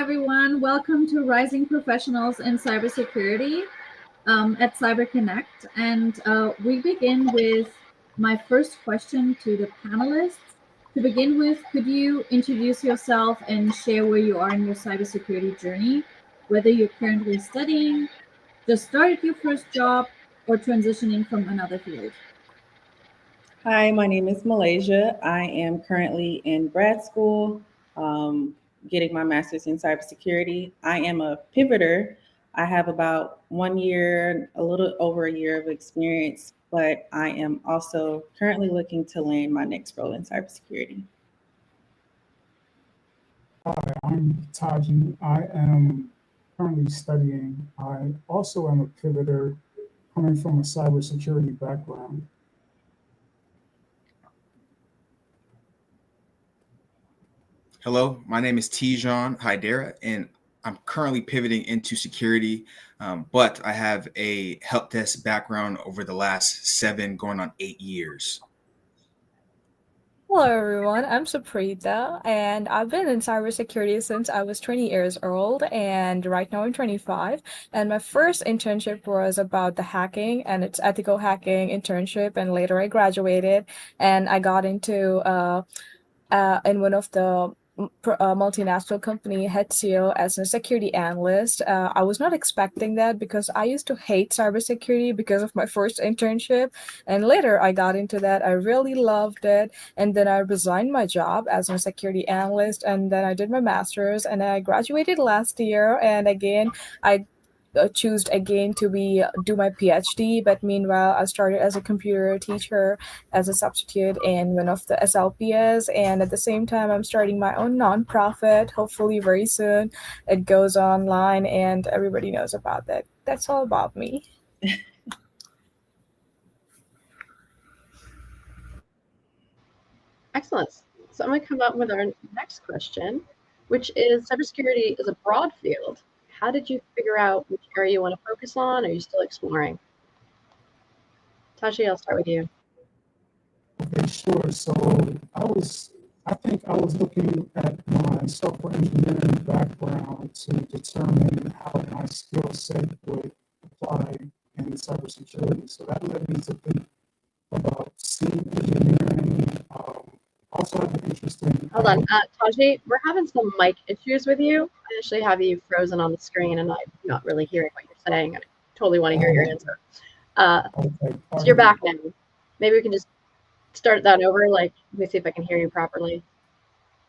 everyone. Welcome to Rising Professionals in Cybersecurity at CyberConnect. And we begin with my first question to the panelists. To begin with, could you introduce yourself and share where you are in your cybersecurity journey, whether you're currently studying, just started your first job, or transitioning from another field? Hi, my name is Malaysia. I am currently in grad school, getting my master's in cybersecurity. I am a pivoter. I have about 1 year, a little over a year of experience, but I am also currently looking to land my next role in cybersecurity. Hi, I'm Taji. I am currently studying. I also am a pivoter coming from a cybersecurity background. Hello, my name is Tijan Hydera, and I'm currently pivoting into security, but I have a help desk background over the last 7, going on 8 years. Hello, everyone. I'm Suprita, and I've been in cybersecurity since I was 20 years old, and right now I'm 25. And my first internship was about the hacking, and it's ethical hacking internship. And later I graduated, and I got into in one of the multinational company head CEO as a security analyst. I was not expecting that because I used to hate cybersecurity because of my first internship. And later I got into that. I really loved it. And then I resigned my job as a security analyst. And then I did my master's and I graduated last year. And again, I choose again to be do my PhD. But meanwhile, I started as a computer teacher as a substitute in one of the SLPS, and at the same time, I'm starting my own nonprofit. Hopefully, very soon, it goes online, and everybody knows about that. That's all about me. Excellent. So I'm going to come up with our next question, which is cybersecurity is a broad field. How did you figure out which area you want to focus on? Are you still exploring? Tashi, I'll start with you. Okay, sure. So I think I was looking at my software engineering background to determine how my skill set would apply in cybersecurity. So that led me to think about STEAM engineering. Also have an interest in. Hold on, Taji, we're having some mic issues with you. I actually have you frozen on the screen, and I'm not really hearing what you're saying. I totally want to hear your answer. Okay, so you're back now. Maybe we can just start that over. Like, let me see if I can hear you properly.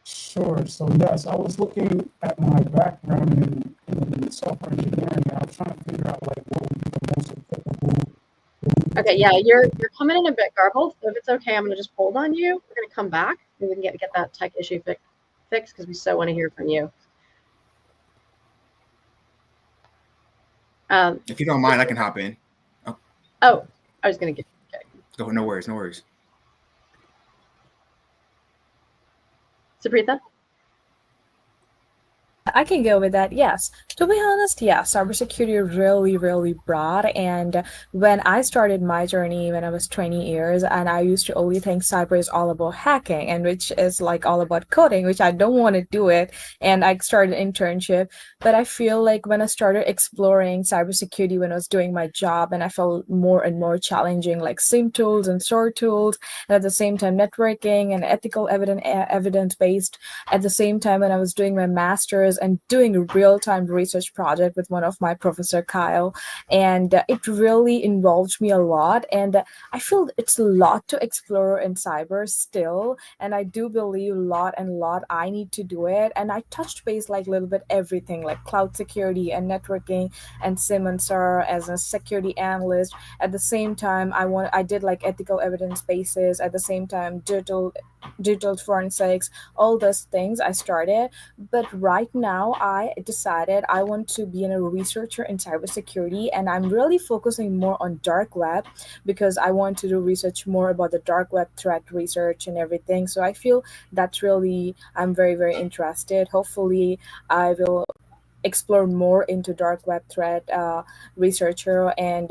Sure. So yes, I was looking at my background in software engineering, and I was trying to figure out like what would be the most applicable. Okay, yeah, you're coming in a bit garbled. So if it's okay, I'm gonna just hold on you. We're gonna come back and we can get that tech issue fixed because we so want to hear from you. If you don't mind, I can hop in. Oh, I was gonna get. Okay. Go. No worries. No worries. Sabrita? I can go with that. Yes. To be honest, yeah, cybersecurity is really, really broad. And when I started my journey when I was 20 years, and I used to only think cyber is all about hacking, and which is like all about coding, which I don't want to do it. And I started internship. But I feel like when I started exploring cybersecurity when I was doing my job, and I felt more and more challenging, like SIM tools and SOAR tools, and at the same time networking and ethical evidence based. At the same time, when I was doing my master's and doing a real-time research project with one of my professor Kyle, and it really involved me a lot. And I feel it's a lot to explore in cyber still, and I do believe a lot I need to do it. And I touched base like a little bit everything, like cloud security and networking and SIM and SAR as a security analyst. At the same time, I did like ethical evidence bases. At the same time, digital forensics, all those things I started. But right now, I decided I want to be a researcher in cybersecurity, and I'm really focusing more on dark web because I want to do research more about the dark web threat research and everything. So I feel that's really I'm very, very interested. Hopefully, I will explore more into dark web threat researcher and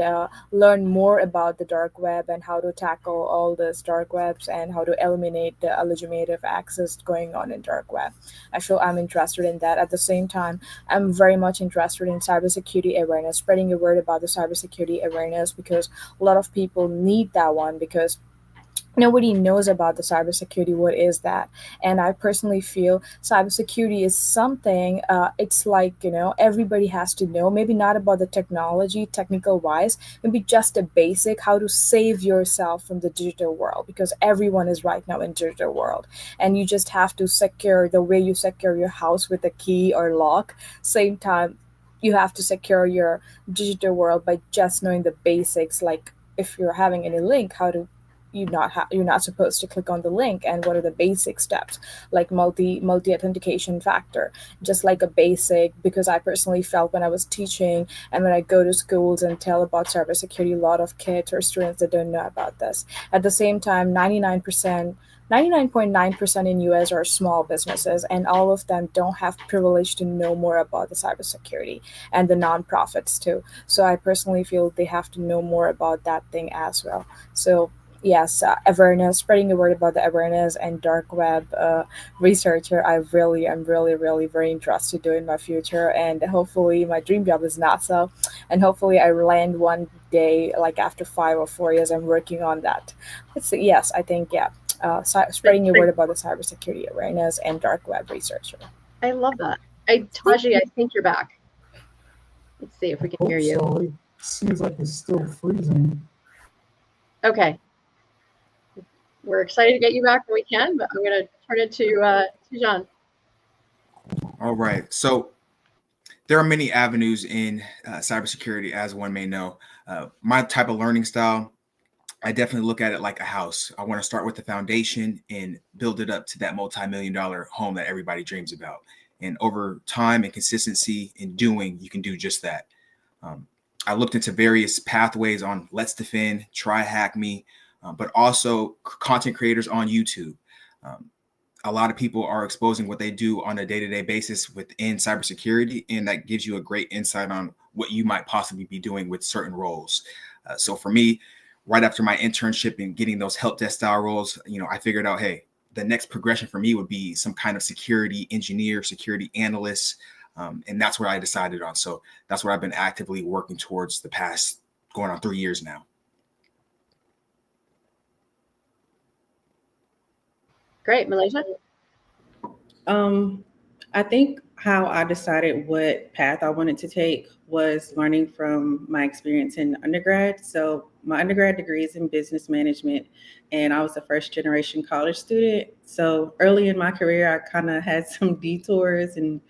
learn more about the dark web and how to tackle all this dark webs and how to eliminate the illegitimate access going on in dark web. I feel I'm interested in that. At the same time, I'm very much interested in cybersecurity awareness, spreading a word about the cybersecurity awareness because a lot of people need that one because nobody knows about the cybersecurity. What is that? And I personally feel cybersecurity is something, it's like, everybody has to know, maybe not about the technology technical wise, maybe just a basic how to save yourself from the digital world, because everyone is right now in digital world, and you just have to secure the way you secure your house with a key or lock. Same time, you have to secure your digital world by just knowing the basics, like if you're having any link, how to you're not supposed to click on the link, and what are the basic steps, like multi authentication factor, just like a basic. Because I personally felt when I was teaching and when I go to schools and tell about cybersecurity, a lot of kids or students that don't know about this. At the same time, 99.9% in US are small businesses, and all of them don't have privilege to know more about the cybersecurity, and the nonprofits too. So I personally feel they have to know more about that thing as well. So yes, awareness, spreading the word about the awareness and dark web researcher. I'm really very interested to do in my future, and hopefully my dream job is not so, and hopefully I land one day, like after 5 or 4 years. I'm working on that. Yes, I think yeah. Spreading the word about the cybersecurity awareness and dark web researcher. I love that. Taji, I think you're back. Let's see if we can hear Hope you. so. It seems like it's still freezing. Okay. We're excited to get you back when we can, but I'm going to turn it to John. All right. So there are many avenues in cybersecurity, as one may know. My type of learning style, I definitely look at it like a house. I want to start with the foundation and build it up to that multi-million-dollar home that everybody dreams about. And over time and consistency in doing, you can do just that. Um, I looked into various pathways on Let's Defend, Try Hack Me, but also content creators on YouTube. Um, a lot of people are exposing what they do on a day-to-day basis within cybersecurity, and that gives you a great insight on what you might possibly be doing with certain roles. So for me, right after my internship and getting those help desk style roles, I figured out, hey, the next progression for me would be some kind of security engineer, security analyst, and that's what I decided on. So that's what I've been actively working towards the past going on 3 years now. Great. Malaysia? I think how I decided what path I wanted to take was learning from my experience in undergrad. So my undergrad degree is in business management, and I was a first generation college student. So early in my career, I kind of had some detours and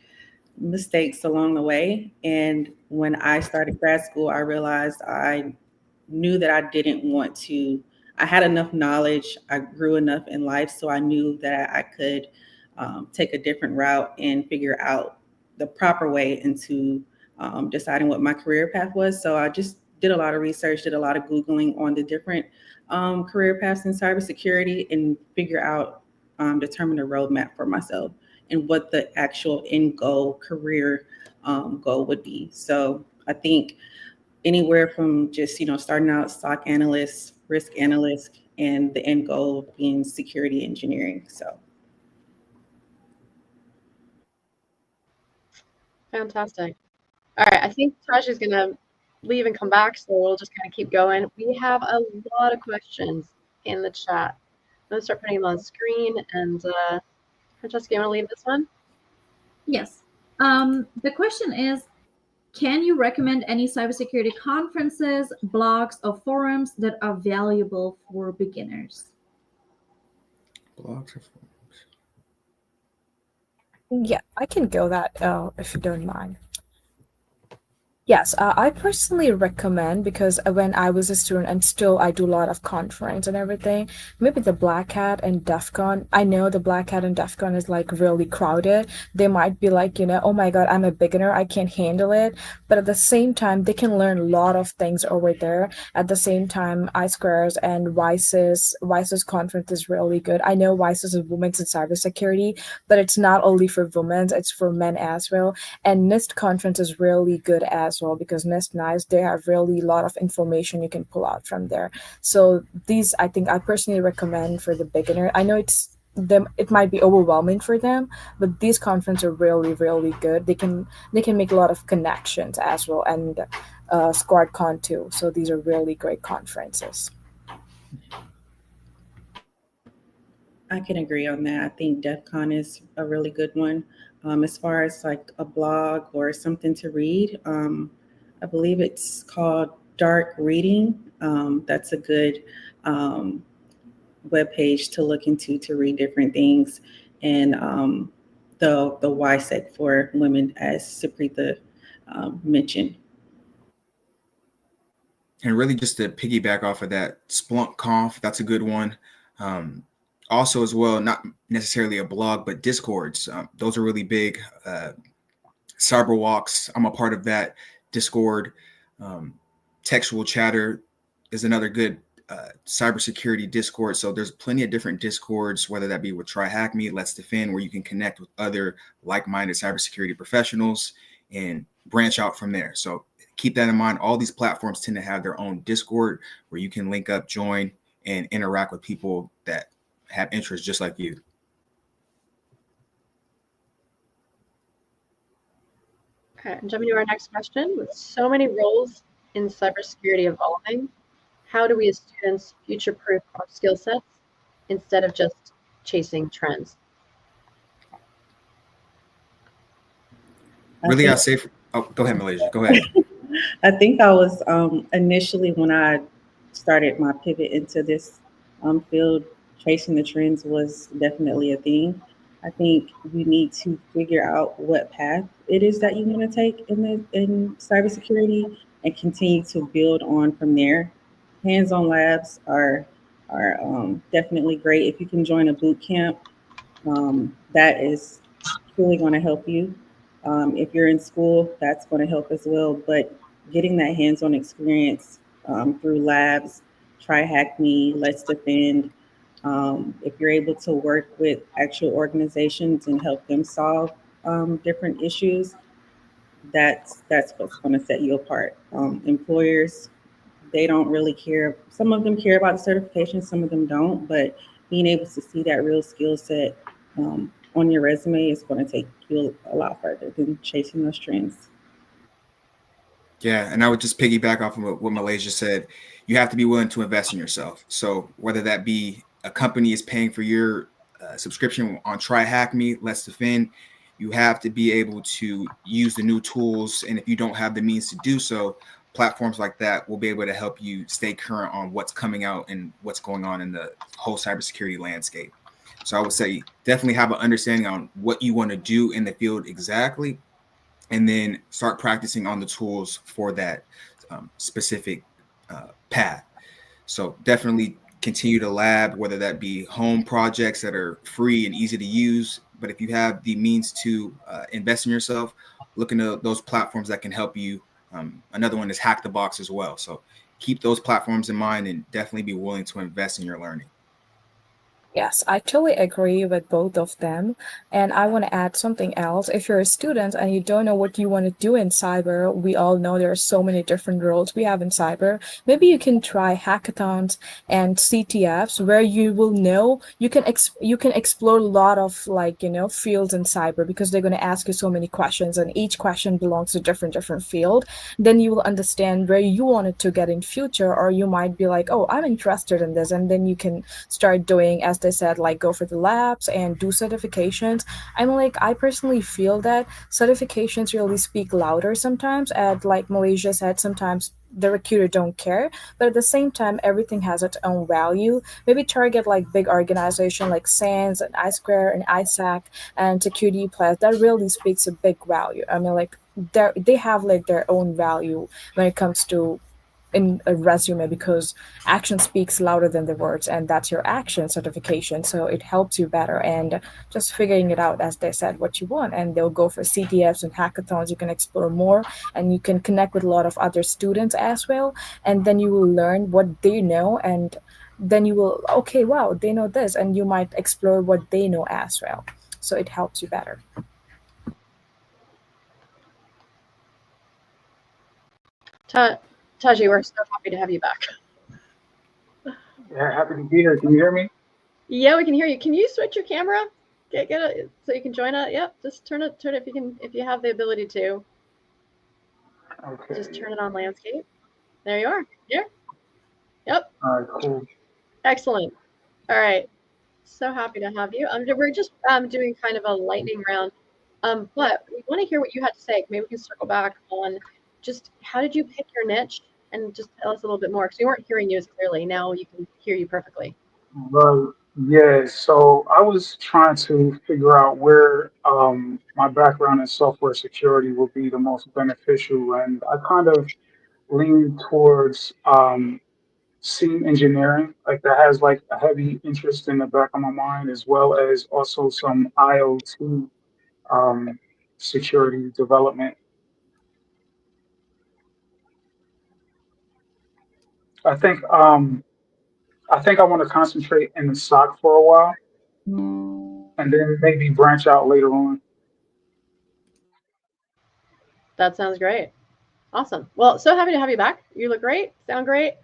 mistakes along the way. And when I started grad school, I realized I knew that I didn't want to. I had enough knowledge. I grew enough in life, so I knew that I could take a different route and figure out the proper way into deciding what my career path was. So I just did a lot of research, did a lot of Googling on the different career paths in cybersecurity, and determine a roadmap for myself and what the actual end goal, career goal would be. So I think anywhere from just starting out stock analyst, risk analyst, and the end goal being security engineering. So Fantastic. All right. I think Taji is going to leave and come back, so we'll just kind of keep going. We have a lot of questions in the chat. I'm going to start putting them on the screen. And Francesca, you want to leave this one? Yes. The question is, can you recommend any cybersecurity conferences, blogs, or forums that are valuable for beginners? Blogs or forums? Yeah, I can go that if you don't mind. Yes, I personally recommend because when I was a student and still I do a lot of conference and everything. Maybe the Black Hat and DEF CON. I know the Black Hat and DEF CON is like really crowded. They might be like, oh my God, I'm a beginner, I can't handle it. But at the same time, they can learn a lot of things over there. At the same time, I Squares and Wise's conference is really good. I know Wise's is women's in cybersecurity, but it's not only for women, it's for men as well. And NIST conference is really good as well because NIST NICE, they have really a lot of information you can pull out from there. So these I think I personally recommend for the beginner. I know it might be overwhelming for them, but these conferences are really, really good. They can make a lot of connections as well and SquadCon too. So these are really great conferences. I can agree on that. I think DEF CON is a really good one. As far as like a blog or something to read, I believe it's called Dark Reading. That's a good um, web page to look into to read different things. And the YSEC for women, as Supreeta mentioned. And really, just to piggyback off of that, Splunk Conf, that's a good one. Um, Also, as well, not necessarily a blog, but Discords. Those are really big. Cyberwalks, I'm a part of that Discord. Um, Textual Chatter is another good cybersecurity Discord. So there's plenty of different Discords, whether that be with Try Hack Me, Let's Defend, where you can connect with other like-minded cybersecurity professionals and branch out from there. So keep that in mind. All these platforms tend to have their own Discord where you can link up, join, and interact with people that have interests just like you. Okay, jumping to our next question. With so many roles in cybersecurity evolving, how do we as students future-proof our skill sets instead of just chasing trends? I Really, I think say, oh, go ahead, Malaysia. Go ahead. I think I was initially when I started my pivot into this field, chasing the trends was definitely a thing. I think you need to figure out what path it is that you want to take in cybersecurity and continue to build on from there. Hands-on labs are definitely great. If you can join a boot camp, that is truly going to help you. If you're in school, that's going to help as well. But getting that hands-on experience through labs, try Hack Me, Let's Defend. If you're able to work with actual organizations and help them solve different issues, that's what's going to set you apart. Employers, they don't really care. Some of them care about the certification, some of them don't. But being able to see that real skill set on your resume is going to take you a lot further than chasing those trends. Yeah, and I would just piggyback off of what Malaysia said. You have to be willing to invest in yourself. So whether that be a company is paying for your subscription on Try Hack Me, Let's Defend, you have to be able to use the new tools. And if you don't have the means to do so, platforms like that will be able to help you stay current on what's coming out and what's going on in the whole cybersecurity landscape. So I would say definitely have an understanding on what you want to do in the field exactly, and then start practicing on the tools for that specific path. So definitely continue to lab, whether that be home projects that are free and easy to use. But if you have the means to invest in yourself, look into those platforms that can help you. Another one is Hack the Box as well. So keep those platforms in mind and definitely be willing to invest in your learning. Yes, I totally agree with both of them. And I want to add something else. If you're a student and you don't know what you want to do in cyber, we all know there are so many different roles we have in cyber. Maybe you can try hackathons and CTFs where you will know you can explore a lot of like, fields in cyber because they're going to ask you so many questions and each question belongs to different field. Then you will understand where you wanted to get in future, or you might be like, oh, I'm interested in this, and then you can start doing as they said, like go for the labs and do certifications. I mean, like I personally feel that certifications really speak louder sometimes. And like Malaysia said, sometimes the recruiter don't care, but at the same time everything has its own value. Maybe target like big organization like SANS and I Square and ISAC and Security Plus. That really speaks a big value. I mean, like they have like their own value when it comes to in a resume, because action speaks louder than the words, and that's your action certification, so it helps you better. And just figuring it out, as they said, what you want, and they'll go for CTFs and hackathons. You can explore more, and you can connect with a lot of other students as well, and then you will learn what they know, and then you will, okay, wow, they know this, and you might explore what they know as well, so it helps you better. Taji, we're so happy to have you back. Yeah, happy to be here. Can you hear me? Yeah, we can hear you. Can you switch your camera? Get it so you can join it. Yep, just turn it if you can, if you have the ability to. Okay. Just turn it on landscape. There you are. Here. Yep. All right, cool. Excellent. All right. So happy to have you. We're just doing kind of a lightning round, but we want to hear what you had to say. Maybe we can circle back on just how did you pick your niche, and just tell us a little bit more, because we weren't hearing you as clearly. Now you can hear you perfectly. Right. Yeah, so I was trying to figure out where my background in software security would be the most beneficial, and I kind of lean towards scene engineering, like that has like a heavy interest in the back of my mind, as well as also some IoT um, security development. I think I think I want to concentrate in the SOC for a while, and then maybe branch out later on. That sounds great. Awesome. Well, so happy to have you back. You look great. Sound great.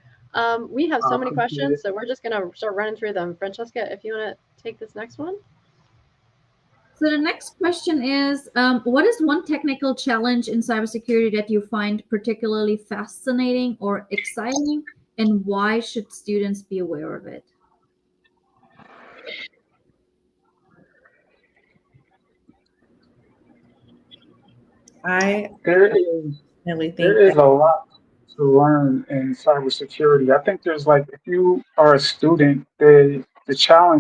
We have I so many appreciate questions, it. so we're just gonna start running through them. Francesca, if you want to take this next one. So the next question is, what is one technical challenge in cybersecurity that you find particularly fascinating or exciting, and why should students be aware of it? I There is really there think is that a lot to learn in cybersecurity. I think there's like if you are a student, the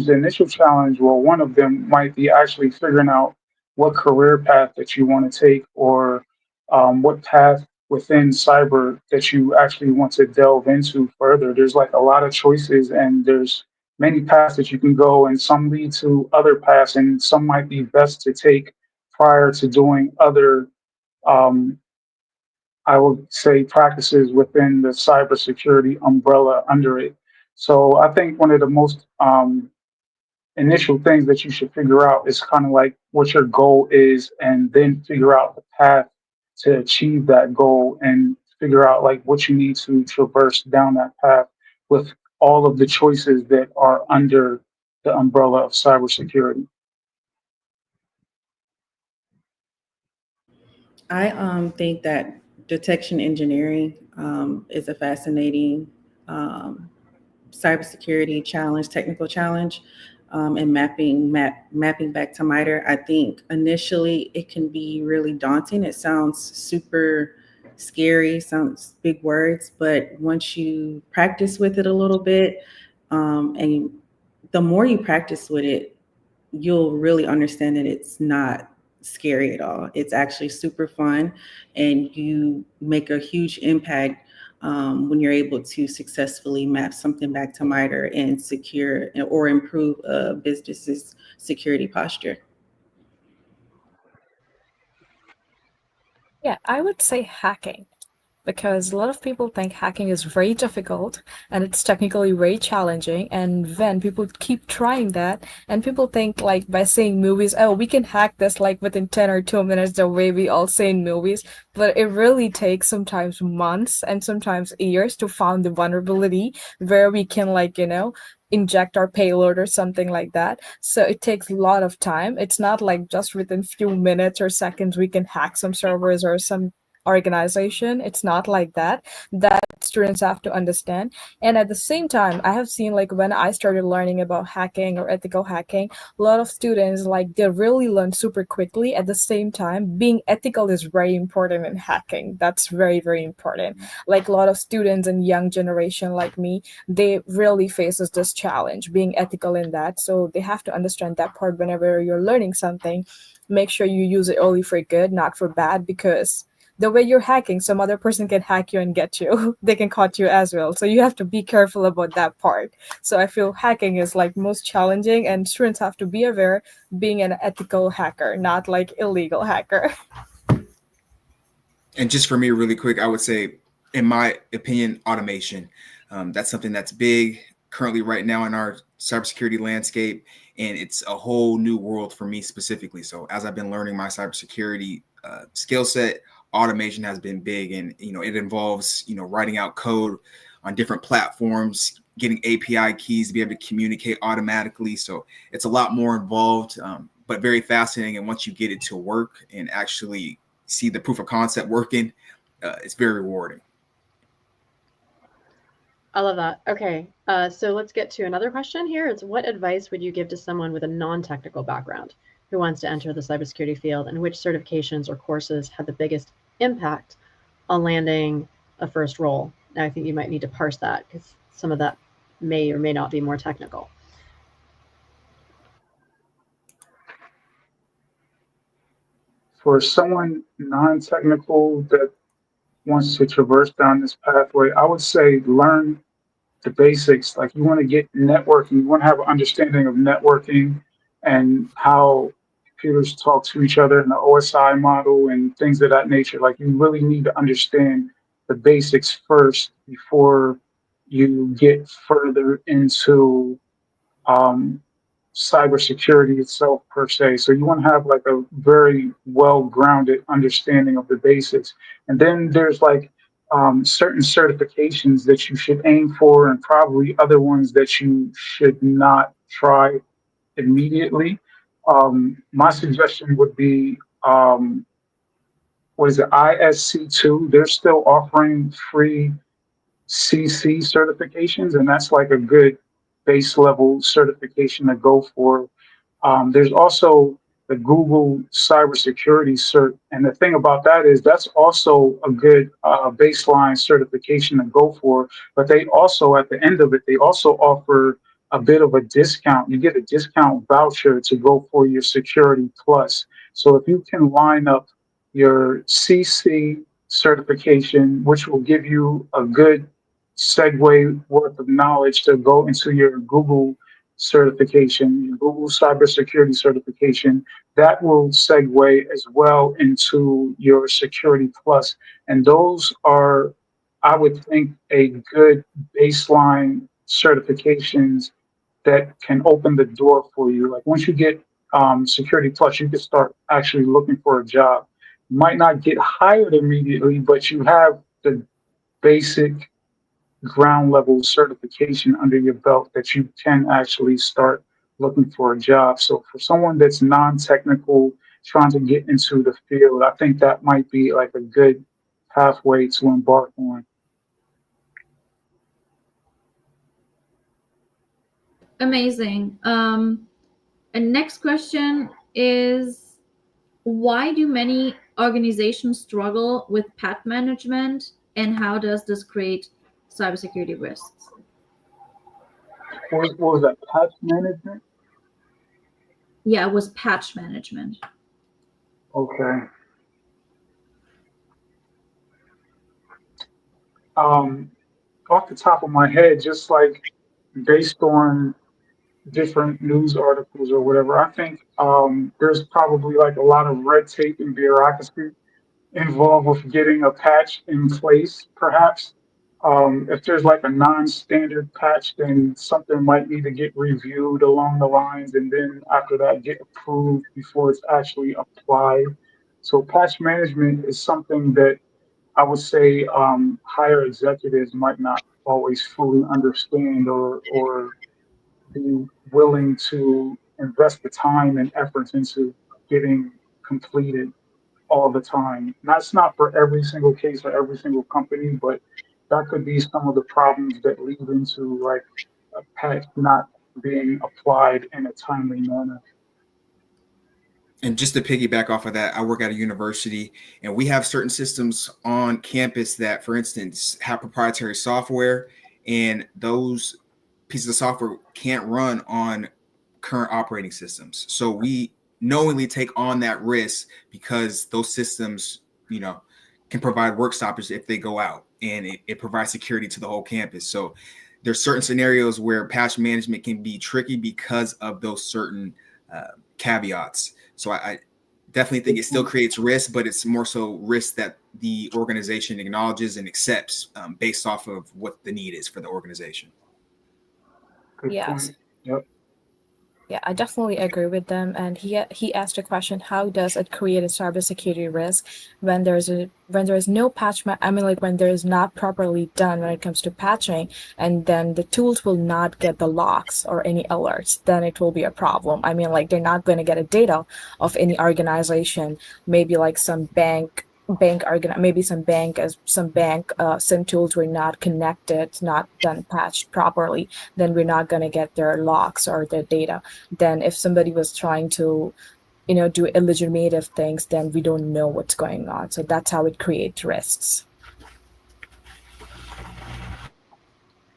initial challenge, well, one of them might be actually figuring out what career path that you want to take, or what path within cyber that you actually want to delve into further. There's like a lot of choices, and there's many paths that you can go, and some lead to other paths, and some might be best to take prior to doing other um, I would say practices within the cybersecurity umbrella under it. So I think one of the most initial things that you should figure out is kind of like what your goal is, and then figure out the path to achieve that goal, and figure out like what you need to traverse down that path with all of the choices that are under the umbrella of cybersecurity. I think that detection engineering is a fascinating um, cybersecurity challenge, technical challenge, and mapping back to MITRE. I think initially it can be really daunting. It sounds super scary, sounds big words, but once you practice with it a little bit, and the more you practice with it, you'll really understand that it's not scary at all. It's actually super fun, and you make a huge impact when you're able to successfully map something back to MITRE and secure or improve a business's security posture. Yeah, I would say hacking, because a lot of people think hacking is very difficult and it's technically very challenging. And then people keep trying that, and people think like by seeing movies, oh, we can hack this like within 10 or 2 minutes, the way we all say in movies. But it really takes sometimes months and sometimes years to find the vulnerability where we can, like, inject our payload or something like that. So it takes a lot of time. It's not like just within few minutes or seconds we can hack some servers or some organization. It's not like that. That students have to understand. And at the same time, I have seen like when I started learning about hacking or ethical hacking, a lot of students like they really learn super quickly. At the same time, being ethical is very important in hacking. That's very, very important. Like a lot of students and young generation like me, they really faces this challenge being ethical in that. So they have to understand that part whenever you're learning something. Make sure you use it only for good, not for bad, because the way you're hacking, some other person can hack you and get you. They can caught you as well. So you have to be careful about that part. So I feel hacking is like most challenging, and students have to be aware being an ethical hacker, not like illegal hacker. And just for me, really quick, I would say, in my opinion, automation. That's something that's big currently right now in our cybersecurity landscape, and it's a whole new world for me specifically. So as I've been learning my cybersecurity skill set, automation has been big, and it involves writing out code on different platforms, getting API keys to be able to communicate automatically. So it's a lot more involved, but very fascinating. And once you get it to work and actually see the proof of concept working, it's very rewarding. I love that. Okay, so let's get to another question here. It's what advice would you give to someone with a non-technical background who wants to enter the cybersecurity field, and which certifications or courses had the biggest impact on landing a first role? Now, I think you might need to parse that because some of that may or may not be more technical. For someone non-technical that wants to traverse down this pathway, I would say learn the basics. Like you want to get networking, you want to have an understanding of networking and how computers talk to each other and the OSI model and things of that nature. Like you really need to understand the basics first before you get further into um, cybersecurity itself per se. So you want to have like a very well-grounded understanding of the basics. And then there's like certain certifications that you should aim for, and probably other ones that you should not try immediately. My suggestion would be what is it, ISC2? They're still offering free CC certifications, and that's like a good base level certification to go for. There's also the Google Cybersecurity Cert, and the thing about that is that's also a good baseline certification to go for. But they also, at the end of it, they also offer a bit of a discount. You get a discount voucher to go for your Security Plus. So if you can line up your CC certification, which will give you a good segue worth of knowledge to go into your Google certification, your Google cybersecurity certification, that will segue as well into your Security Plus. And those are, I would think, a good baseline certifications that can open the door for you. Like once you get Security Plus, you can start actually looking for a job. You might not get hired immediately, but you have the basic ground level certification under your belt that you can actually start looking for a job. So for someone that's non-technical, trying to get into the field, I think that might be like a good pathway to embark on. Amazing. And next question is, why do many organizations struggle with patch management, and how does this create cybersecurity risks? What was that? Patch management? Yeah, it was patch management. Okay. Um, Off the top of my head, just like based on different news articles or whatever, I think there's probably like a lot of red tape and bureaucracy involved with getting a patch in place, perhaps. If there's like a non-standard patch, then something might need to get reviewed along the lines, and then after that, get approved before it's actually applied. So patch management is something that I would say higher executives might not always fully understand or be willing to invest the time and efforts into getting completed. all the time. That's not for every single case or every single company, but that could be some of the problems that lead into like a patch not being applied in a timely manner. And just to piggyback off of that, I work at a university and we have certain systems on campus that, for instance, have proprietary software, and those pieces of software can't run on current operating systems. So we knowingly take on that risk because those systems, you know, can provide work stoppage if they go out, and it provides security to the whole campus. So there's certain scenarios where patch management can be tricky because of those certain caveats. So I definitely think it still creates risk, but it's more so risk that the organization acknowledges and accepts based off of what the need is for the organization. Good Yes. point. Yep. Yeah, I definitely agree with them. And he asked a question: how does it create a cybersecurity risk when there is no I mean, like when there is not properly done when it comes to patching, and then the tools will not get the locks or any alerts, then it will be a problem. I mean, like they're not going to get a data of any organization, maybe like some maybe some bank sim tools were not connected, not done patched properly, then we're not going to get their logs or their data. Then if somebody was trying to do illegitimate things, then we don't know what's going on. So that's how it creates risks.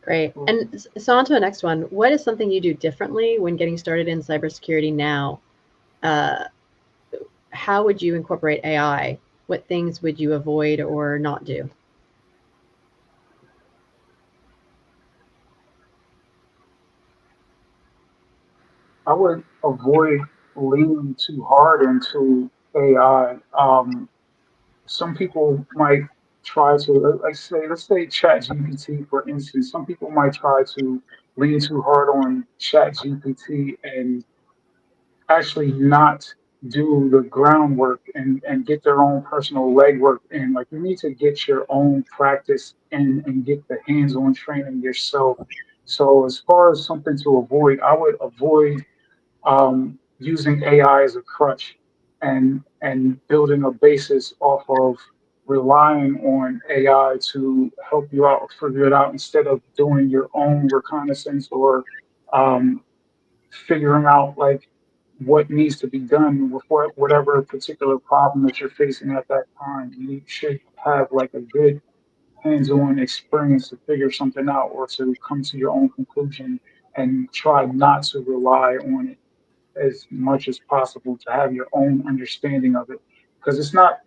Great. And so on to the next one. What is something you do differently when getting started in cybersecurity now? How would you incorporate AI? What things would you avoid or not do? I would avoid leaning too hard into AI. Some people might try to, let's say ChatGPT, for instance. Some people might try to lean too hard on ChatGPT and actually not do the groundwork and get their own personal legwork in. Like you need to get your own practice in and get the hands-on training yourself. So as far as something to avoid, I would avoid using AI as a crutch and building a basis off of relying on AI to help you out or figure it out instead of doing your own reconnaissance or um, figuring out like what needs to be done with whatever particular problem that you're facing at that time. You should have like a good hands-on experience to figure something out or to come to your own conclusion and try not to rely on it as much as possible to have your own understanding of it. Because it's not,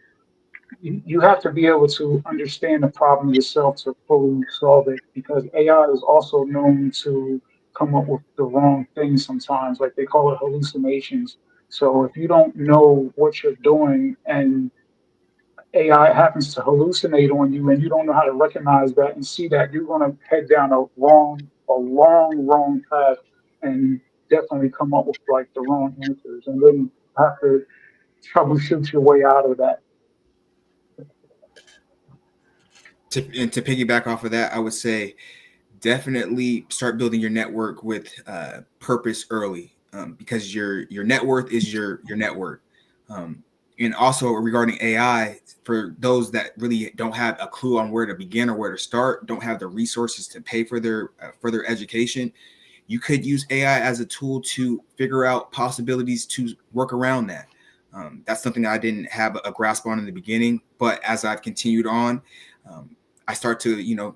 you have to be able to understand the problem yourself to fully solve it. Because AI is also known to come up with the wrong things sometimes, like they call it hallucinations. So if you don't know what you're doing and AI happens to hallucinate on you and you don't know how to recognize that and see that, you're going to head down wrong path and definitely come up with like the wrong answers and then have to troubleshoot your way out of that. And to piggyback off of that, I would say definitely start building your network with purpose early, because your net worth is your net worth. And also regarding AI, for those that really don't have a clue on where to begin or where to start, don't have the resources to pay for their further education, you could use AI as a tool to figure out possibilities to work around that. That's something that I didn't have a grasp on in the beginning, but as I've continued on, I start to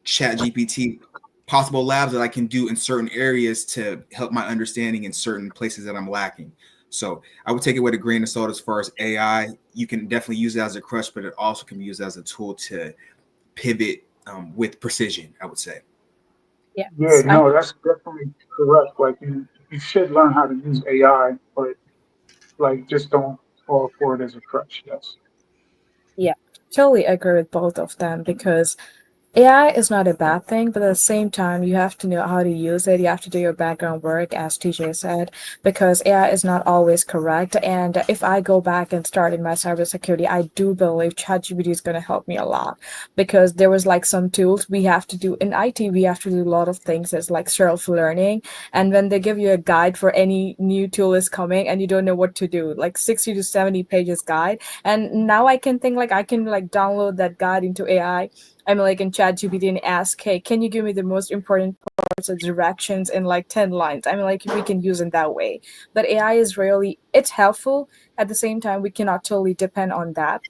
chat GPT possible labs that I can do in certain areas to help my understanding in certain places that I'm lacking. So I would take it with a grain of salt as far as AI. You can definitely use it as a crutch, but it also can be used as a tool to pivot with precision, I would say. Yeah, Yes, I no, that's definitely correct. Like you should learn how to use AI, but like just don't fall for it as a crutch. Yes. yeah, totally agree with both of them because AI is not a bad thing, but at the same time, you have to know how to use it. You have to do your background work, as TJ said, because AI is not always correct. And if I go back and start in my cybersecurity, I do believe ChatGPT is going to help me a lot because there was like some tools we have to do in IT. We have to do a lot of things as like self-learning. And when they give you a guide for any new tool is coming and you don't know what to do, like 60 to 70 pages guide. And now I can think like I can like download that guide into AI. I'm like in ChatGPT and ask, hey, can you give me the most important parts of directions in like 10 lines? I mean, like we can use it that way. But AI is really, it's helpful. At the same time, we cannot totally depend on that.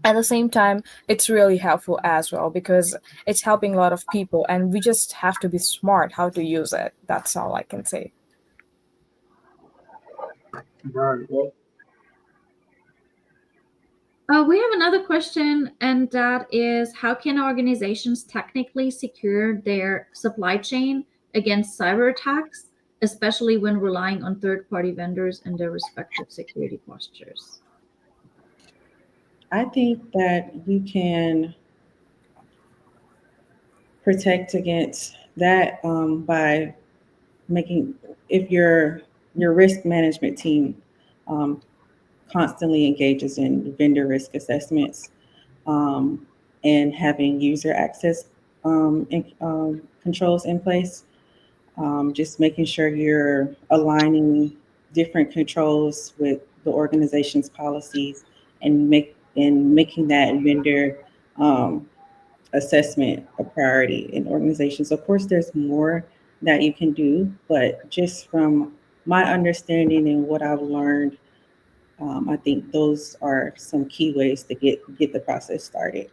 At the same time, it's really helpful as well because it's helping a lot of people and we just have to be smart how to use it. That's all I can say. Right. Well, We have another question, and that is how can organizations technically secure their supply chain against cyber attacks, especially when relying on third party vendors and their respective security postures? I think that you can protect against that by making if your risk management team um, constantly engages in vendor risk assessments um, and having user access controls in place. Just making sure you're aligning different controls with the organization's policies and making that vendor um, assessment a priority in organizations. Of course, there's more that you can do, but just from my understanding and what I've learned, I think those are some key ways to get the process started.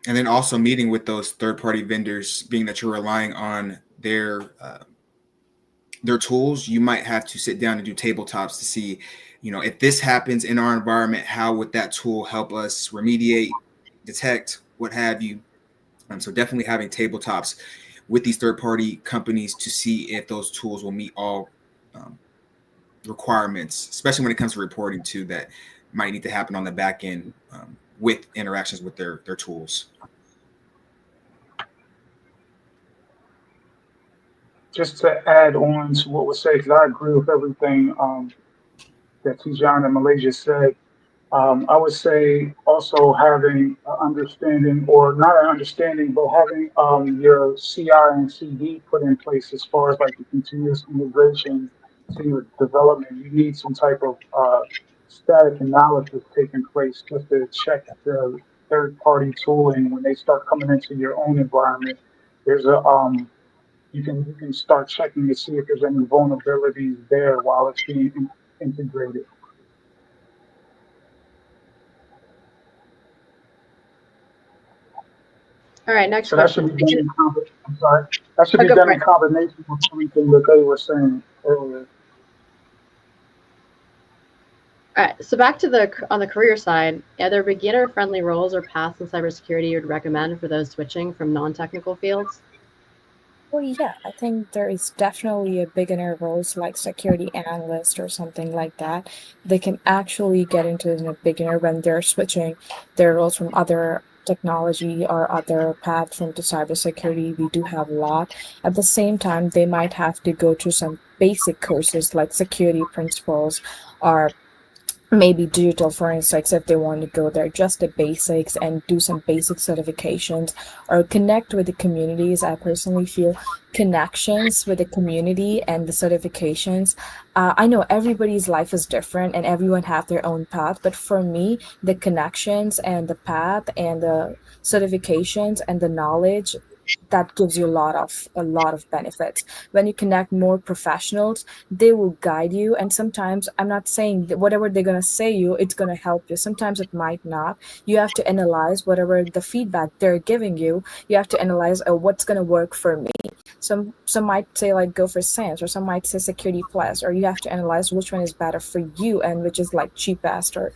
And then also meeting with those third party vendors, being that you're relying on their tools, you might have to sit down and do tabletops to see, if this happens in our environment, how would that tool help us remediate, detect, what have you. So definitely having tabletops with these third party companies to see if those tools will meet all um, requirements, especially when it comes to reporting too, that might need to happen on the back end with interactions with their tools. just to add on to what was said, because I agree with everything that Tijan and Malaysia said. I would say also having an understanding, or not an understanding, but having your CI and CD put in place as far as like the continuous integration to your development. You need some type of static analysis taking place just to check the third party tooling when they start coming into your own environment. There's a you can start checking to see if there's any vulnerabilities there while it's being integrated. All right, next So that should question. be done in I'm sorry. That should Oh, be go done for in it. combination with everything that they were saying earlier. All right, so back to on the career side, are there beginner-friendly roles or paths in cybersecurity you'd recommend for those switching from non-technical fields? Well, yeah, I think there is definitely a beginner roles like security analyst or something like that. They can actually get into it in a beginner when they're switching their roles from other technology or other paths into cybersecurity. We do have a lot. At the same time, they might have to go through some basic courses like security principles or maybe digital forensics if they want to go there, just the basics and do some basic certifications or connect with the communities. I personally feel connections with the community and the certifications. I know everybody's life is different and everyone have their own path, but for me, the connections and the path and the certifications and the knowledge, that gives you a lot of benefits. When you connect more professionals, they will guide you, and sometimes I'm not saying that whatever they're going to say you it's going to help you, sometimes it might not. You have to analyze whatever the feedback they're giving you. You have to analyze what's going to work for me. Some might say like go for science, or some might say security plus, or you have to analyze which one is better for you and which is like cheapest or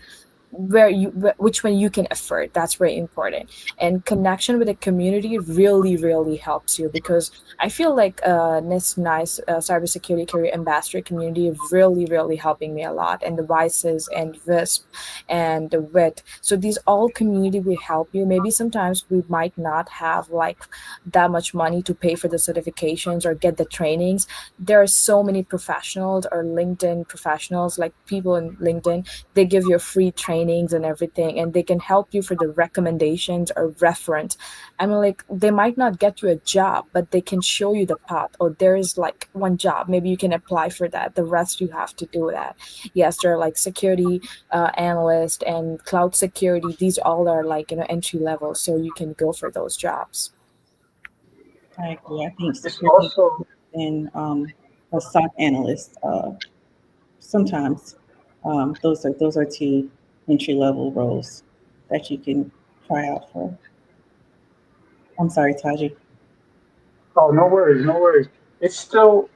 which one you can afford. That's very important. And connection with the community really really helps you, because I feel like this nice cybersecurity career ambassador community really really helping me a lot, and the vices and visp and the wit, so these all community will help you. Maybe sometimes we might not have like that much money to pay for the certifications or get the trainings. There are so many professionals or LinkedIn professionals, like people in LinkedIn, they give you free trainings and everything, and they can help you for the recommendations or reference. I mean, like, they might not get you a job, but they can show you the path. Oh, there is like one job, maybe you can apply for that, the rest you have to do that. Yes, there are like security analyst and cloud security, these all are like, entry level, so you can go for those jobs. I agree. I think It's security also and a SOC analyst sometimes those are two entry level roles that you can try out for. I'm sorry, Taji. oh, no worries, no worries. It's still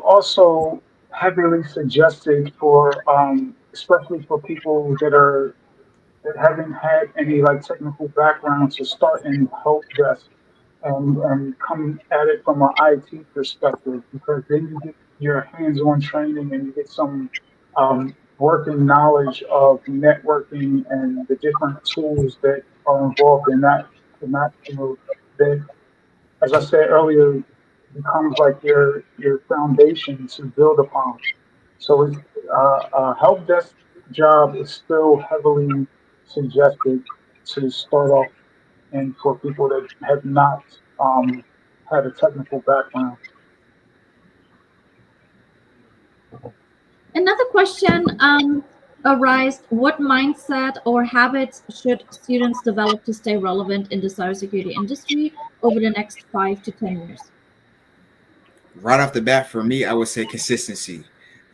also heavily suggested for especially for people that haven't had any like technical background to start in help desk and come at it from an IT perspective, because then you get your hands-on training and you get some working knowledge of networking and the different tools that are involved in that field. That, as I said earlier, becomes like your foundation to build upon. So it's a help desk job is still heavily suggested to start off, and for people that have not um, had a technical background. Another question arised: what mindset or habits should students develop to stay relevant in the cybersecurity industry over the next 5 to 10 years? Right off the bat, for me, I would say consistency.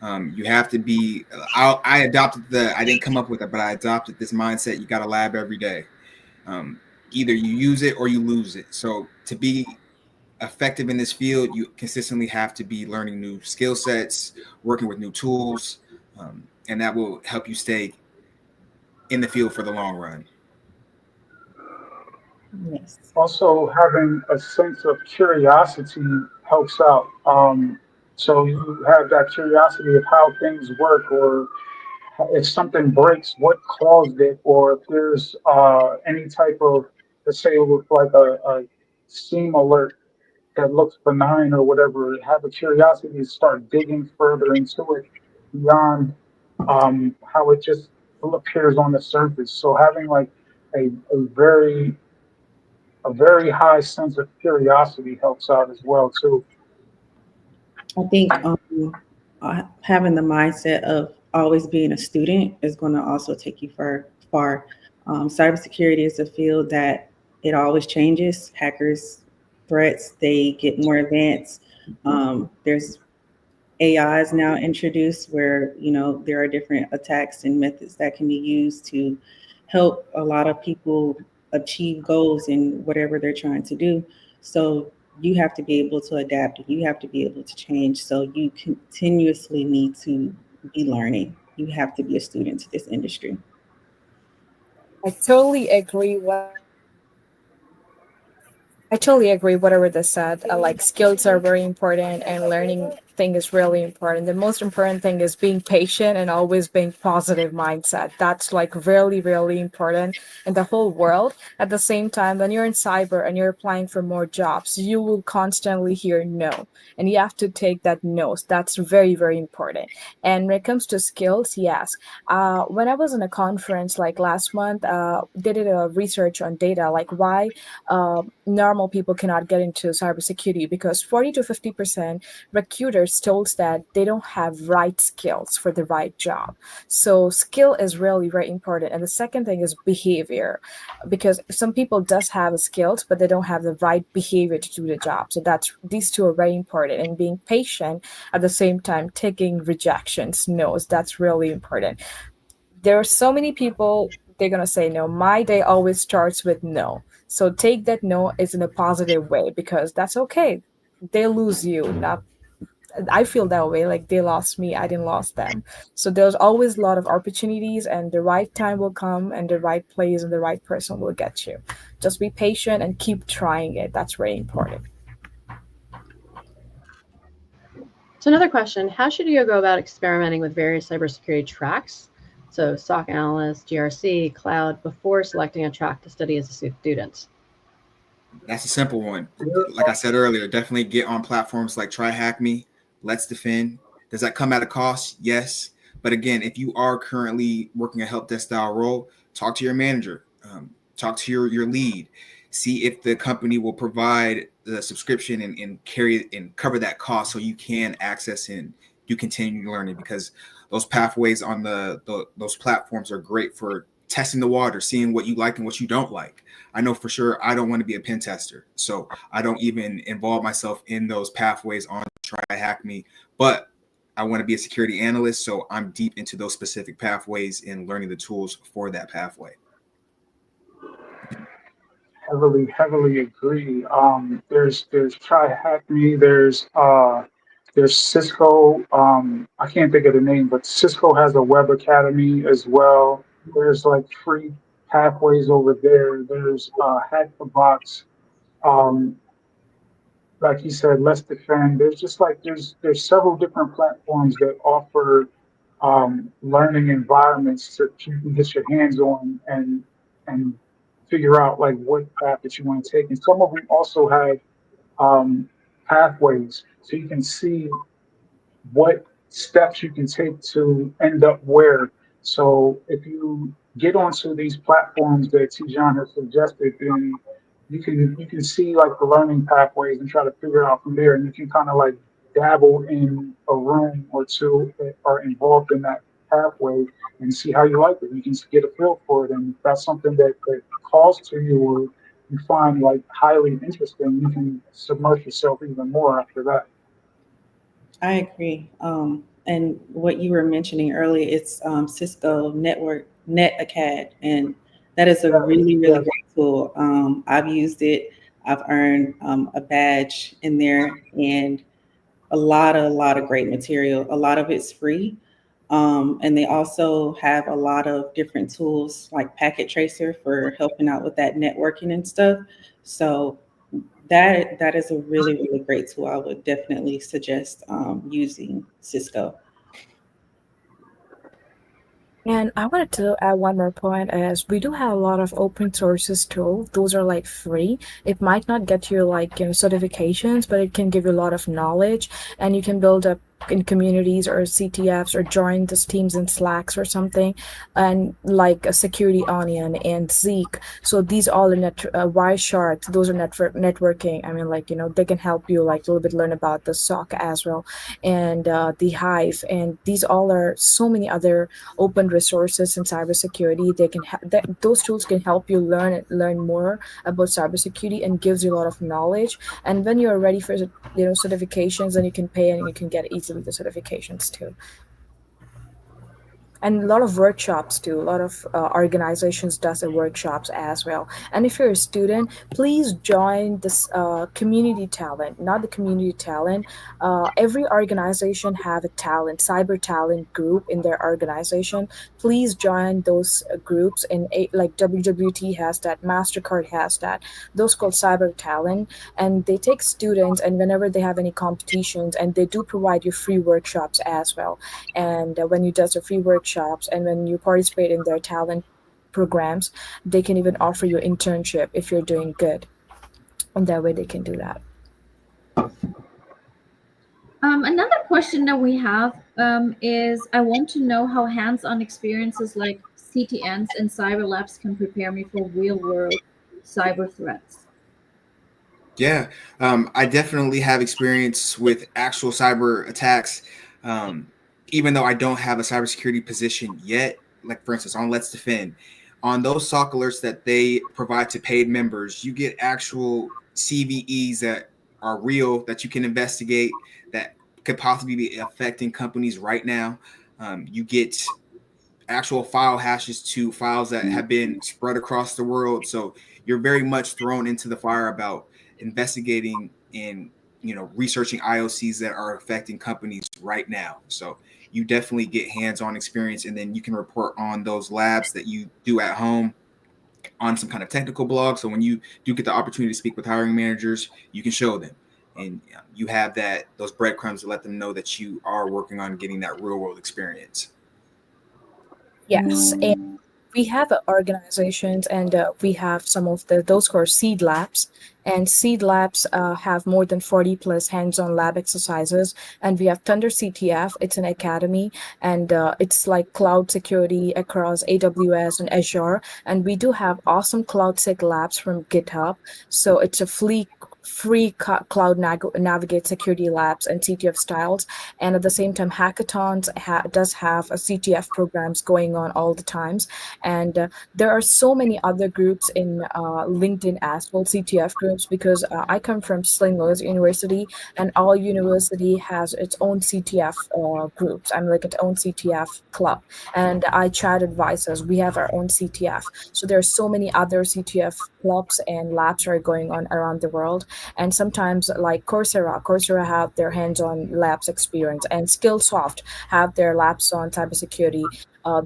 You have to be. I adopted the. I didn't come up with it, but I adopted this mindset. You got to lab every day. Um, Either you use it or you lose it. So to be effective in this field, you consistently have to be learning new skill sets, working with new tools, and that will help you stay in the field for the long run. Yes. Also, having a sense of curiosity helps out. So you have that curiosity of how things work, or if something breaks, what caused it, or if there's any type of, let's say, with like a seam alert that looks benign or whatever, have a curiosity to start digging further into it beyond how it just appears on the surface. So having like a a very high sense of curiosity helps out as well too. I think having the mindset of always being a student is going to also take you far. Cybersecurity is a field that it always changes. Hackers, threats, they get more advanced. There's AI is now introduced where, there are different attacks and methods that can be used to help a lot of people achieve goals in whatever they're trying to do. So you have to be able to adapt and you have to be able to change. So you continuously need to be learning. You have to be a student to this industry. I totally agree. I totally agree. Whatever they said, like skills are very important, and learning thing is really important. The most important thing is being patient and always being positive mindset. That's like really, really important in the whole world. At the same time, when you're in cyber and you're applying for more jobs, you will constantly hear no, and you have to take that no. That's very, very important. And when it comes to skills, yes. When I was in a conference like last month, they did a research on data, like why normal people cannot get into cybersecurity, because 40 to 50% recruiters told that they don't have right skills for the right job. So skill is really very important. And the second thing is behavior, because some people does have skills, but they don't have the right behavior to do the job. So that's these two are very important. And being patient at the same time, taking rejections, no's, that's really important. There are so many people, they're going to say no. My day always starts with no, so take that no is in a positive way, because that's okay. They lose you, not I feel that way, like they lost me, I didn't lost them. So there's always a lot of opportunities, and the right time will come, and the right place and the right person will get you. Just be patient and keep trying it. That's very important. So another question, how should you go about experimenting with various cybersecurity tracks? So SOC analyst, GRC, cloud, before selecting a track to study as a student. That's a simple one. Like I said earlier, definitely get on platforms like Try Hack Me, Let's Defend. Does that come at a cost? Yes. But again, if you are currently working a help desk style role, talk to your manager, talk to your lead, see if the company will provide the subscription and carry and cover that cost so you can access and do continuing learning, because those pathways on those platforms are great for testing the water, seeing what you like and what you don't like. I know for sure I don't want to be a pen tester, so I don't even involve myself in those pathways on Try Hack Me. But I want to be a security analyst, so I'm deep into those specific pathways and learning the tools for that pathway. Heavily agree. There's Try Hack Me. There's Cisco. I can't think of the name, but Cisco has a web academy as well. There's like free pathways over there. There's Hack the Box. Um, like you said, Let's Defend. There's just like there's several different platforms that offer learning environments that you can get your hands on and figure out like what path that you want to take. And some of them also have um, pathways, so you can see what steps you can take to end up where. So if you get onto these platforms that Tijan has suggested, then you can see like the learning pathways and try to figure it out from there. And you can kind of like dabble in a room or two that are involved in that pathway and see how you like it. You can get a feel for it, and if that's something that calls to you or you find like highly interesting, you can submerge yourself even more after that. I agree. And what you were mentioning earlier, it's Cisco Network Net Acad, and that is a Yes, really yes. great tool. I've used it. I've earned a badge in there, and a lot of great material. A lot of it's free, and they also have a lot of different tools like Packet Tracer for helping out with that networking and stuff. So that is a really great tool. I would definitely suggest using Cisco. And I wanted to add one more point as we do have a lot of open sources too. Those are like free. It might not get you like certifications, but it can give you a lot of knowledge, and you can build up in communities or CTFs or join the teams in Slacks or something, and like a Security Onion and Zeek. So these all are Wireshark. Those are networking. I mean, like they can help you like a little bit learn about the SOC as well, and the Hive, and these all are so many other open resources in cybersecurity. Those tools can help you learn more about cybersecurity and gives you a lot of knowledge. And when you're ready for certifications, then you can pay and you can get easily the certifications too. And a lot of workshops too, a lot of organizations does the workshops as well. And if you're a student, please join this community talent, not the community talent. Every organization have a talent cyber talent group in their organization. Please join those groups, like WWT has that, MasterCard has that. Those called cyber talent, and they take students, and whenever they have any competitions, and they do provide you free workshops as well. And when you does the free workshops and when you participate in their talent programs, they can even offer you internship if you're doing good, and that way they can do that. Another question that we have is I want to know how hands-on experiences like CTNs and cyber labs can prepare me for real-world cyber threats. Yeah, I definitely have experience with actual cyber attacks. Um, Even though I don't have a cybersecurity position yet, like for instance on Let's Defend, on those SOC alerts that they provide to paid members, you get actual CVEs that are real that you can investigate that could possibly be affecting companies right now. You get actual file hashes to files that have been spread across the world. So you're very much thrown into the fire about investigating and researching IOCs that are affecting companies right now. So you definitely get hands-on experience, and then you can report on those labs that you do at home on some kind of technical blog. So when you do get the opportunity to speak with hiring managers, you can show them, and you have those breadcrumbs to let them know that you are working on getting that real world experience. Yes, and we have organizations, and we have some of those called seed labs, and seed labs have more than 40 plus hands-on lab exercises. And we have Thunder CTF. It's an academy, and it's like cloud security across AWS and Azure. And we do have awesome cloud sec labs from GitHub. So it's a cloud navigate security labs and CTF styles. And at the same time, hackathons does have a CTF programs going on all the times. And there are so many other groups in LinkedIn as well, CTF groups, because I come from St. Louis University, and all university has its own CTF groups. I'm like its own CTF club, and I chat advisors. We have our own CTF. So there are so many other CTF clubs and labs are going on around the world. And sometimes like Coursera have their hands-on labs experience, and Skillsoft have their labs on cybersecurity.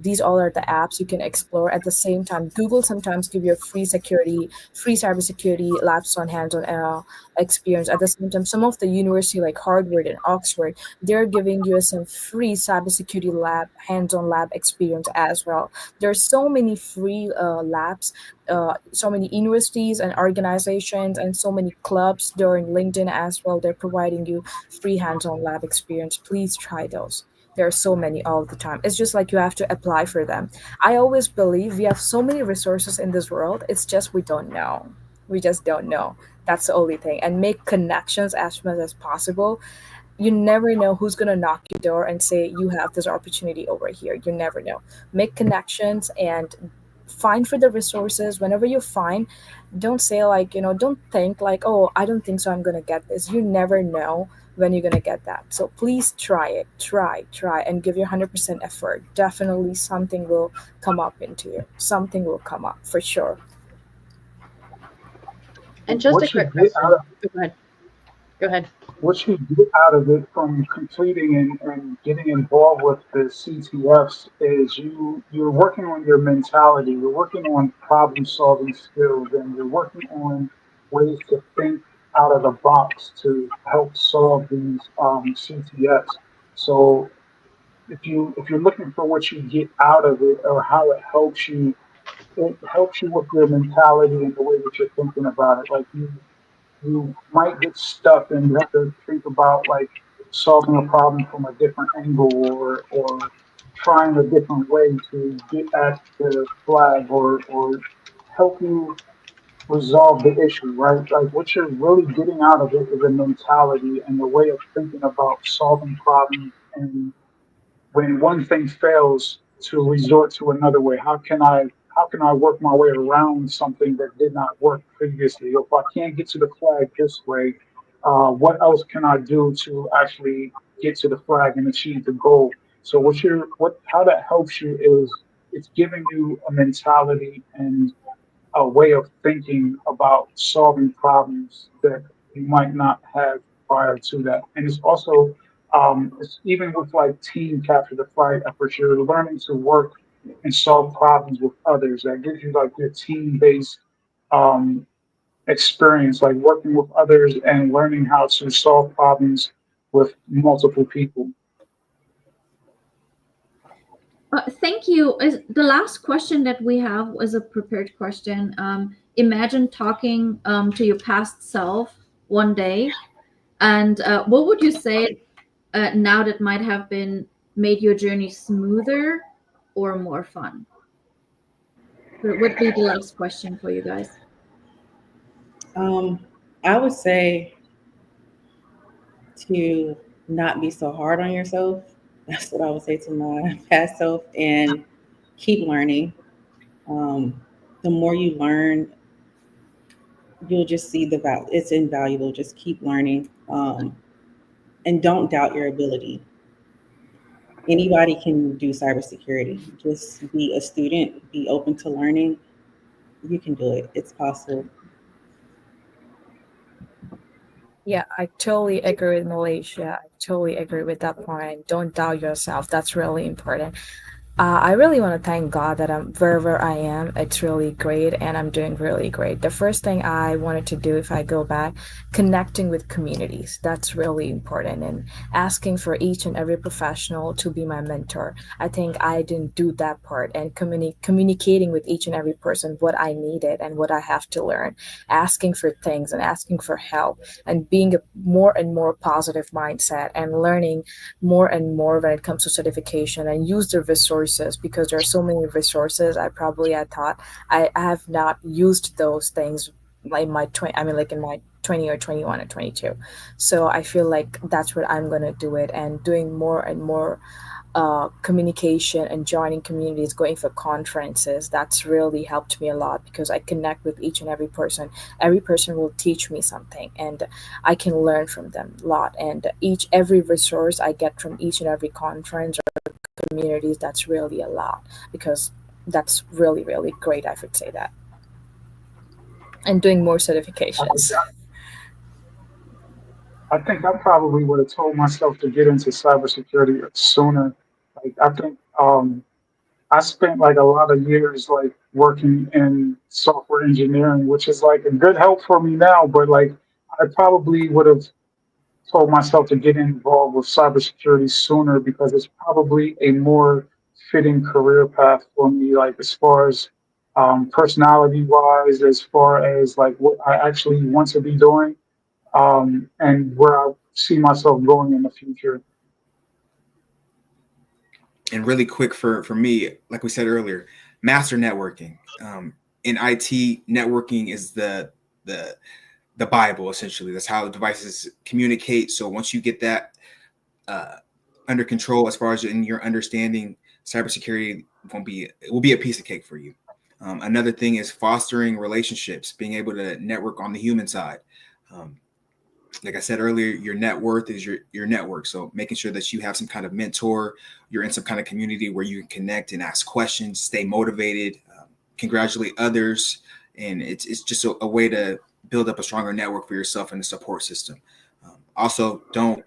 These all are the apps you can explore. At the same time, Google sometimes give you a free cybersecurity labs on hands-on experience. At the same time, some of the university like Harvard and Oxford, they're giving you some free cybersecurity lab hands-on lab experience as well. There's so many free labs, so many universities and organizations and so many clubs during LinkedIn as well. They're providing you free hands-on lab experience. Please try those. There are so many all the time. It's just like you have to apply for them. I always believe we have so many resources in this world. It's just we don't know. We just don't know. That's the only thing. And make connections as much as possible. You never know who's going to knock your door and say you have this opportunity over here. You never know. Make connections and find for the resources whenever you find. Don't say like, don't think like, oh, I don't think so, I'm going to get this. You never know when you're going to get that. So please try it. Try and give your 100% effort. Definitely something will come up into you. Something will come up for sure. And just a What you quick get question. out of Go ahead. Go ahead. what you get out of it from completing and getting involved with the CTFs is you're working on your mentality, you're working on problem solving skills, and you're working on ways to think out of the box to help solve these CTFs. So if you're looking for what you get out of it or how it helps you with your mentality and the way that you're thinking about it. Like you might get stuck and you have to think about like solving a problem from a different angle or trying a different way to get at the flag or help you resolve the issue, right? Like what you're really getting out of it is a mentality and a way of thinking about solving problems and when one thing fails to resort to another way. How can I work my way around something that did not work previously? If I can't get to the flag this way, what else can I do to actually get to the flag and achieve the goal? So what how that helps you is it's giving you a mentality and a way of thinking about solving problems that you might not have prior to that. And it's also, it's even with like team capture the flag efforts, you're learning to work and solve problems with others. That gives you like your team based um, experience, like working with others and learning how to solve problems with multiple people. Thank you. The last question that we have was a prepared question. Imagine talking to your past self one day, and what would you say now that might have been made your journey smoother or more fun? What would be the last question for you guys? Um, I would say to not be so hard on yourself. That's what I would say to my past self, and keep learning. The more you learn, you'll just see the value. It's invaluable. Just keep learning, and don't doubt your ability. Anybody can do cybersecurity. Just be a student. Be open to learning. You can do it. It's possible. Yeah, I totally agree with Malaysia. I totally agree with that point. Don't doubt yourself. That's really important. I really want to thank God that I'm wherever I am. It's really great and I'm doing really great. The first thing I wanted to do if I go back, connecting with communities. That's really important and asking for each and every professional to be my mentor. I think I didn't do that part and communicating with each and every person what I needed and what I have to learn, asking for things and asking for help and being a more and more positive mindset and learning more and more when it comes to certification and use the resources because there are so many resources I thought I have not used those things like my 20 I mean like in my 20 or 21 or 22. So I feel like that's what I'm going to do it and doing more and more communication and joining communities, going for conferences. That's really helped me a lot because I connect with each and every person. Every person will teach me something, and I can learn from them a lot. And every resource I get from each and every conference or communities, that's really a lot because that's really really great. I would say that, and doing more I think certifications. I probably would have told myself to get into cybersecurity sooner. Like I think I spent like a lot of years like working in software engineering, which is like a good help for me now, but like I probably would have told myself to get involved with cybersecurity sooner because it's probably a more fitting career path for me, like as far as personality wise, as far as like what I actually want to be doing, and where I see myself going in the future. And really quick for me, like we said earlier, master networking. In IT, networking is the the Bible essentially. That's how devices communicate. So once you get that uh, under control, as far as in your understanding, cybersecurity won't be it will be a piece of cake for you. Another thing is fostering relationships, being able to network on the human side. Um, like I said earlier, your net worth is your network. So making sure that you have some kind of mentor, you're in some kind of community where you can connect and ask questions, stay motivated, congratulate others, and it's just a way to build up a stronger network for yourself and the support system. Also, don't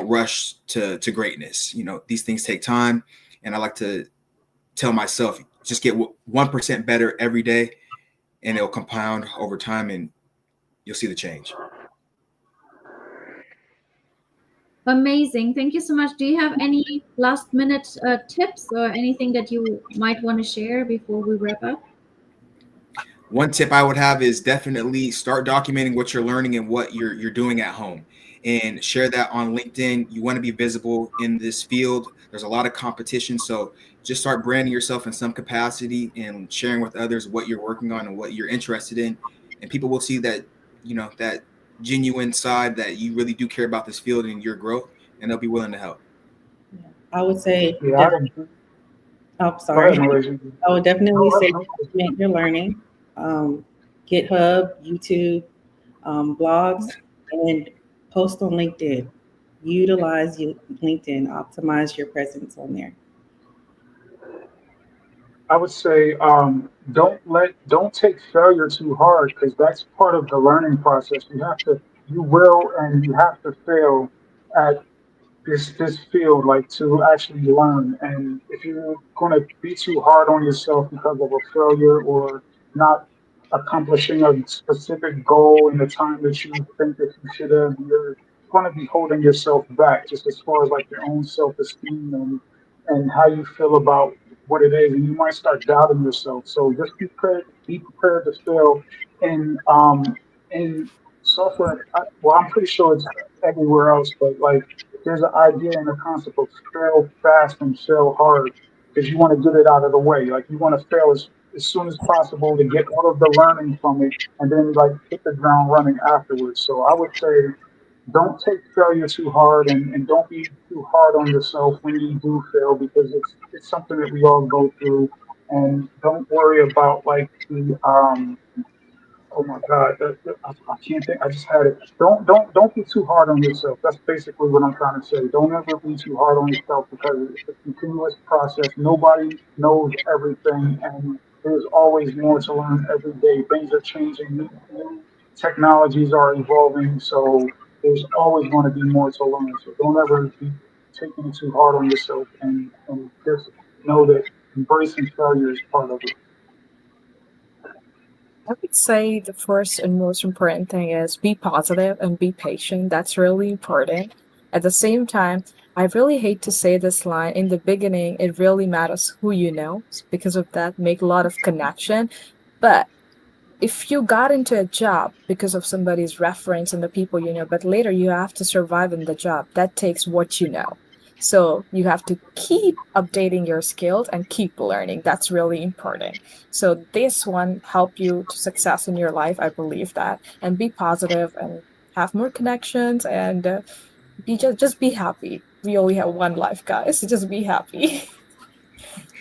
rush to greatness. You know, these things take time, and I like to tell myself just get 1% better every day, and it'll compound over time, and you'll see the change. Amazing. Thank you so much. Do you have any last minute tips or anything that you might want to share before we wrap up? One tip I would have is definitely start documenting what you're learning and what you're doing at home, and share that on LinkedIn. You want to be visible in this field. There's a lot of competition, so just start branding yourself in some capacity and sharing with others what you're working on and what you're interested in, and people will see that that genuine side that you really do care about this field and your growth, and they'll be willing to help. Yeah. I would say, Yeah, I agree. oh, Go sorry. ahead, Malaysia. I would definitely No, say no. document your learning, GitHub, YouTube, blogs, and post on LinkedIn. Utilize LinkedIn, optimize your presence on there. I would say don't take failure too hard because that's part of the learning process. You will and you have to fail at this field like to actually learn. And if you're going to be too hard on yourself because of a failure or not accomplishing a specific goal in the time that you think that you should have, you're going to be holding yourself back just as far as like your own self-esteem and how you feel about what it is, and you might start doubting yourself. So just be prepared to fail in software. Well, I'm pretty sure it's everywhere else, but like there's an idea and a concept of fail fast and fail hard because you want to get it out of the way. Like you want to fail as soon as possible to get all of the learning from it and then like hit the ground running afterwards. So I would say don't take failure too hard and don't be too hard on yourself when you do fail because it's something that we all go through and don't worry about like the oh my God, I can't think. I just had it. Don't be too hard on yourself. That's basically what I'm trying to say. Don't ever be too hard on yourself because it's a continuous process. Nobody knows everything, and there's always more to learn every day. Things are changing. New technologies are evolving, so there's always going to be more to learn. So don't ever be taking it too hard on yourself, and just know that embracing failure is part of it. I would say the first and most important thing is be positive and be patient. That's really important. At the same time, I really hate to say this line in the beginning, it really matters who you know. Because of that, make a lot of connection. But if you got into a job because of somebody's reference and the people you know, but later you have to survive in the job, that takes what you know. So you have to keep updating your skills and keep learning. That's really important. So this one help you to success in your life. I believe that, and be positive and have more connections and be just be happy. We only have one life, guys. Just be happy.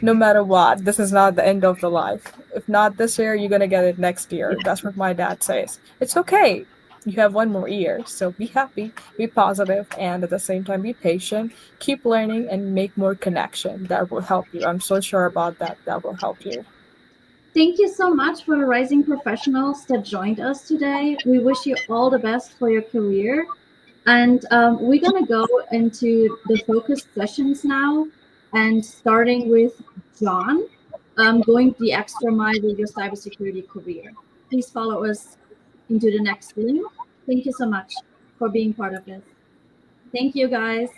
No matter what, this is not the end of the life. If not this year, you're gonna get it next year. That's what my dad says. It's okay. You have one more year, so be happy, be positive, and at the same time, be patient. Keep learning and make more connection. That will help you. I'm so sure about that. That will help you. Thank you so much for the rising professionals that joined us today. We wish you all the best for your career. And we're going to go into the focus sessions now, and starting with John, going the extra mile with your cybersecurity career. Please follow us into the next link. Thank you so much for being part of this. Thank you, guys.